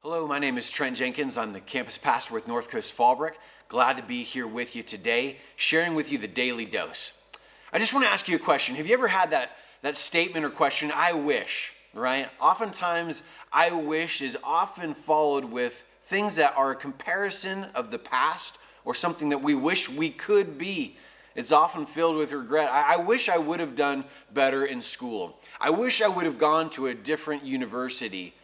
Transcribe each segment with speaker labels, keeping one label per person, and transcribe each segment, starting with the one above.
Speaker 1: Hello, my name is Trent Jenkins. I'm the campus pastor with North Coast Fallbrook. Glad to be here with you today, sharing with you the Daily Dose. I just want to ask you a question. Have you ever had that statement or question, I wish, right? Oftentimes, I wish is often followed with things that are a comparison of the past or something that we wish we could be. It's often filled with regret. I wish I would have done better in school. I wish I would have gone to a different university.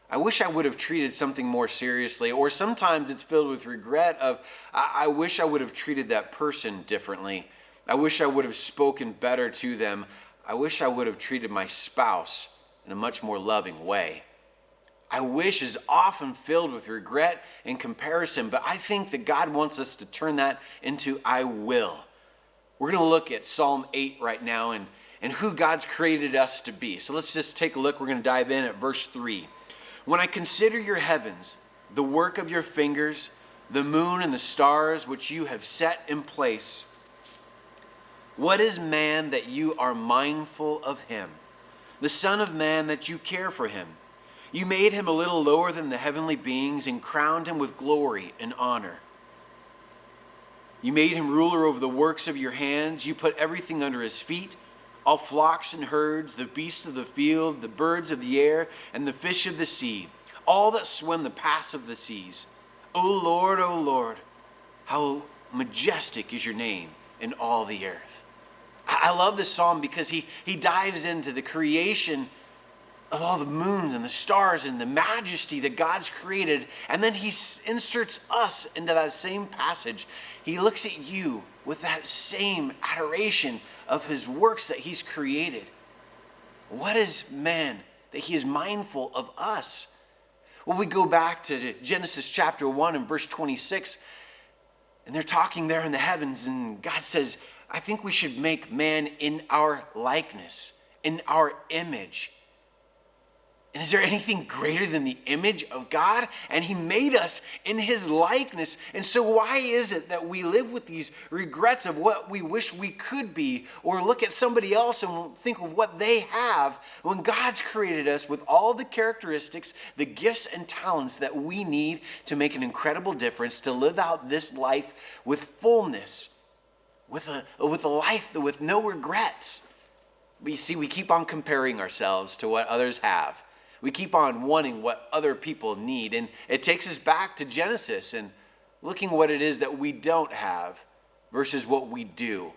Speaker 1: I wish I would have treated something more seriously. Or sometimes it's filled with regret of, I wish I would have treated that person differently. I wish I would have spoken better to them. I wish I would have treated my spouse in a much more loving way. I wish is often filled with regret and comparison, but I think that God wants us to turn that into I will. We're going to look at Psalm 8 right now and who God's created us to be. So let's just take a look. We're going to dive in at verse 3. When I consider your heavens, the work of your fingers, the moon and the stars which you have set in place, what is man that you are mindful of him? The Son of Man that you care for him? You made him a little lower than the heavenly beings and crowned him with glory and honor. You made him ruler over the works of your hands. You put everything under his feet, all flocks and herds, the beasts of the field, the birds of the air, and the fish of the sea, all that swim the paths of the seas. O Lord, how majestic is your name in all the earth. I love this psalm because he dives into the creation of all the moons and the stars and the majesty that God's created, and then he inserts us into that same passage. He looks at you with that same adoration of his works that he's created. What is man that he is mindful of us? Well, we go back to Genesis chapter 1 and verse 26, and they're talking there in the heavens, and God says, I think we should make man in our likeness, in our image. And is there anything greater than the image of God? And he made us in his likeness. And so why is it that we live with these regrets of what we wish we could be, or look at somebody else and think of what they have, when God's created us with all the characteristics, the gifts and talents that we need to make an incredible difference, to live out this life with fullness, with a life with no regrets? But you see, we keep on comparing ourselves to what others have. We keep on wanting what other people need. And it takes us back to Genesis and looking what it is that we don't have versus what we do.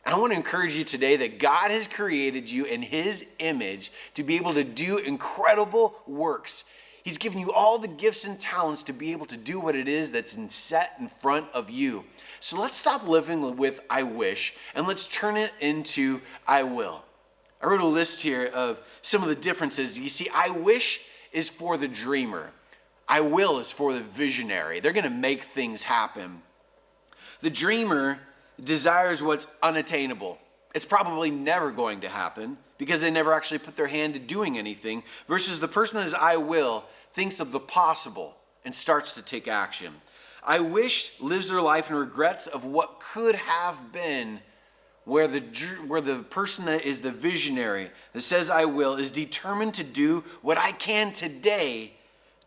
Speaker 1: And I want to encourage you today that God has created you in his image to be able to do incredible works. He's given you all the gifts and talents to be able to do what it is that's set in front of you. So let's stop living with I wish and let's turn it into I will. I wrote a list here of some of the differences. You see, I wish is for the dreamer. I will is for the visionary. They're going to make things happen. The dreamer desires what's unattainable. It's probably never going to happen because they never actually put their hand to doing anything, versus the person that is I will thinks of the possible and starts to take action. I wish lives their life in regrets of what could have been, where the person that is the visionary that says I will is determined to do what I can today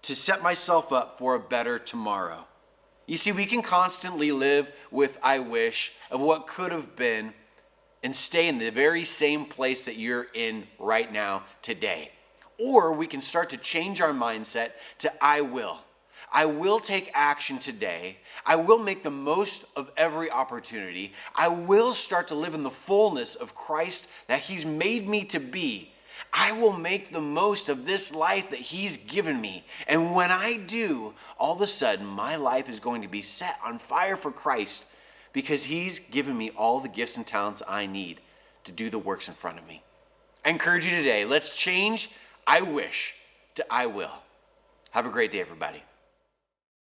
Speaker 1: to set myself up for a better tomorrow. You see, we can constantly live with I wish of what could have been and stay in the very same place that you're in right now today. Or we can start to change our mindset to I will. I will take action today. I will make the most of every opportunity. I will start to live in the fullness of Christ that he's made me to be. I will make the most of this life that he's given me. And when I do, all of a sudden, my life is going to be set on fire for Christ because he's given me all the gifts and talents I need to do the works in front of me. I encourage you today, let's change I wish to I will. Have a great day, everybody.